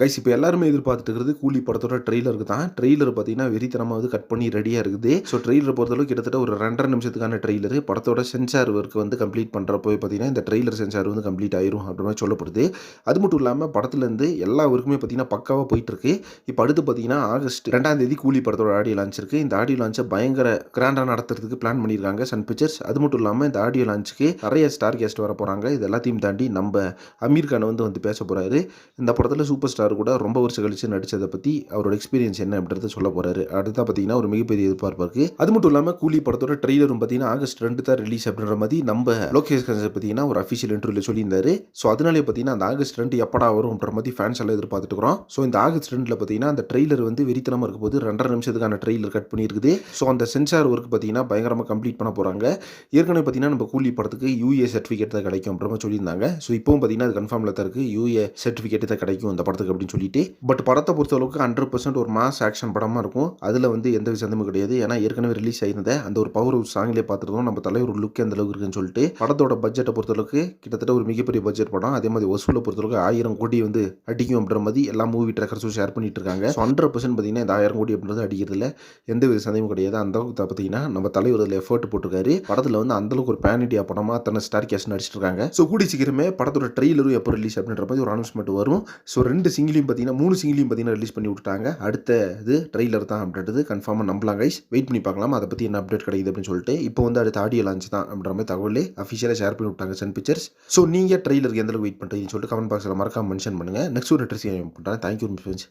Guys இப்போ எல்லாருமே எதிர்பார்த்துட்டு இருக்கிறது கூலி படத்தோட ட்ரெய்லருக்கு தான். ட்ரெய்லர் பார்த்தீங்கன்னா வெறித்தனமா வந்து கட் பண்ணி ரெடியாக இருக்குது. ஸோ ட்ரெய்லர் பொறுத்தளவுக்கு கிட்டத்தட்ட ஒரு 2.5 நிமிஷத்துக்கான ட்ரெய்லரு. படத்தோட சென்சார் ஒர்க் வந்து கம்ப்ளீட் பண்ணுறப்போ பார்த்தீங்கன்னா இந்த ட்ரெய்லர் சென்சார் வந்து கம்ப்ளீட் ஆயிரும் அப்படின்ற மாதிரி சொல்லப்படுது. அது மட்டும் இல்லாமல் படத்துலேருந்து எல்லா ஒர்க்குமே பார்த்தீங்கன்னா பக்காவாக போயிட்டுருக்கு. இப்போ அடுத்து பார்த்தீங்கன்னா ஆகஸ்ட் 2ஆம் தேதி கூலி படத்தோட ஆடியோ லான்ச் இருக்குது. இந்த ஆடியோ லான்ச்சை பயங்கர கிராண்டாக நடத்துறதுக்கு பிளான் பண்ணியிருக்காங்க சன் பிக்சர்ஸ். அது மட்டும் இல்லாமல் இந்த ஆடியோ லான்ச்சுக்கு நிறைய ஸ்டார் கெஸ்ட் வர போகிறாங்க. இது எல்லாத்தையும் தாண்டி நம்ம அமீர் கான் வந்து பேச போகிறாரு. இந்த படத்தில் சூப்பர் ஸ்டார் கூட ரொம்ப வருஷம் கழிச்சு நடிச்சதை பற்றி அவரோட எக்ஸ்பீரியன்ஸ் என்ன அப்படின்றத சொல்ல போறாரு. அடுத்தா பார்த்தீங்கன்னா ஒரு மிகப்பெரிய எதிர்பார்ப்பு இருக்கு. அது மட்டும் இல்லாமல் கூலி படத்தோட ட்ரெய்லரும் பார்த்தீங்கன்னா ஆகஸ்ட் 2 தான் ரிலீஸ் அப்படின்ற மாதிரி நம்ம லோகேஷ் கனகராஜ் பார்த்தீங்கன்னா ஒரு அஃபிஷியல் இன்டர்வியூல சொல்லியிருந்தாரு. ஸோ அதனாலே பார்த்தீங்கன்னா அந்த ஆகஸ்ட் 2 எப்படா வரும் அப்படின்ற மாதிரி ஃபேன்ஸ் எல்லாம் எதிர்பார்த்துட்டு இருக்கிறோம். ஸோ இந்த ஆகஸ்ட் 2ல பார்த்தீங்கன்னா அந்த ட்ரெய்லர் வந்து வெறித்தனமாக இருக்க போது 2.5 நிமிஷத்துக்கான ட்ரெய்லர் கட் பண்ணியிருக்குது. ஸோ அந்த சென்சார் ஒர்க் பார்த்தீங்கன்னா பயங்கரமாக கம்ப்ளீட் பண்ண போறாங்க. ஏற்கனவே பார்த்தீங்கன்னா நம்ம கூலி படத்துக்கு யூஏ சர்டிஃபிகேட் தான் கிடைக்கும் அப்படின்ற மாதிரி சொல்லியிருந்தாங்க. ஸோ இப்பவும் பார்த்தீங்கன்னா அது கன்ஃபார்ம்ல தான் இருக்கு. யூஏ சர்டிஃபிகேட் தான் கிடைக்கும் இந்த படத்துக்கு அப்படின்னு சொல்லிட்டு. பட் படத்தை பொறுத்த அளவுக்கு 100% ஒரு மாஸ் ஆக்ஷன் படமாக இருக்கும். அதில் வந்து எந்த சந்தமும் கிடையாது. ஏன்னா ஏற்கனவே ரிலீஸ் ஆயிருந்த அந்த ஒரு பவர் ஹவுஸ் சாங்லேயே பார்த்துருந்தோம் நம்ம தலைவர் லுக் எந்த அளவுக்கு இருக்குன்னு சொல்லிட்டு. படத்தோட பட்ஜெட்டை பொறுத்தளவுக்கு கிட்டத்தட்ட ஒரு மிகப்பெரிய பட்ஜெட் படம். அதே மாதிரி வசூலை பொறுத்தளவுக்கு 1000 கோடி வந்து அடிக்கும் அப்படின்ற மாதிரி எல்லா மூவி ட்ராக்கர்ஸும் ஷேர் பண்ணிட்டு இருக்காங்க. ஸோ 100% பார்த்தீங்கன்னா இந்த 1000 கோடி அப்படின்றது அடிக்கிறதுல எந்த வித சந்தேகமும் கிடையாது. அந்த அளவுக்கு பார்த்தீங்கன்னா நம்ம தலைவர் அதில் எஃபர்ட் போட்டிருக்காரு. படத்தில் வந்து அந்த அளவுக்கு ஒரு பேன் இண்டியா படமாக தன்னை ஸ்டார் கேஸ்ட் நடிச்சிட்டு இருக்காங்க. ஸோ கூடி சீக்கிரமே படத்தோட ட்ரெய்லரும் எப்போ ரிலீஸ் அப்படின்ற மாதிரி ஒரு அனௌன்ஸ்மெண்ட் வரும். ஸோ 2 சிங்கிலையும் பார்த்தீங்கன்னா 3 சிங்கிலையும் பார்த்தீங்கன்னா ரிலீஸ் பண்ணி விட்டுட்டாங்க. அடுத்த இது ட்ரெய்லர் தான் அப்படின்றது கன்ஃபார்மாக நம்பலாம் கைஸ். வெயிட் பண்ணி பார்க்கலாம் அதை பற்றி என்ன அப்டேட் கிடைக்குது அப்படின்னு சொல்லிட்டு. இப்போ வந்து அடுத்த ஆடியோ லான்ச் தான் அப்படின்ற மாதிரி தகவலே அஃபிஷியலாக ஷேர் பண்ணி விட்டாங்க சன் பிக்சர்ஸ். ஸோ நீங்கள் ட்ரெய்லருக்கு எந்த அளவுக்கு வெயிட் பண்ணுறீங்கன்னு சொல்லிட்டு கமெண்ட் பாக்ஸில் மறக்காம மென்ஷன் பண்ணுங்கள். நெக்ஸ்ட் ஒரு ட்ரெஸ் பண்ணுறேன். Thank you friends.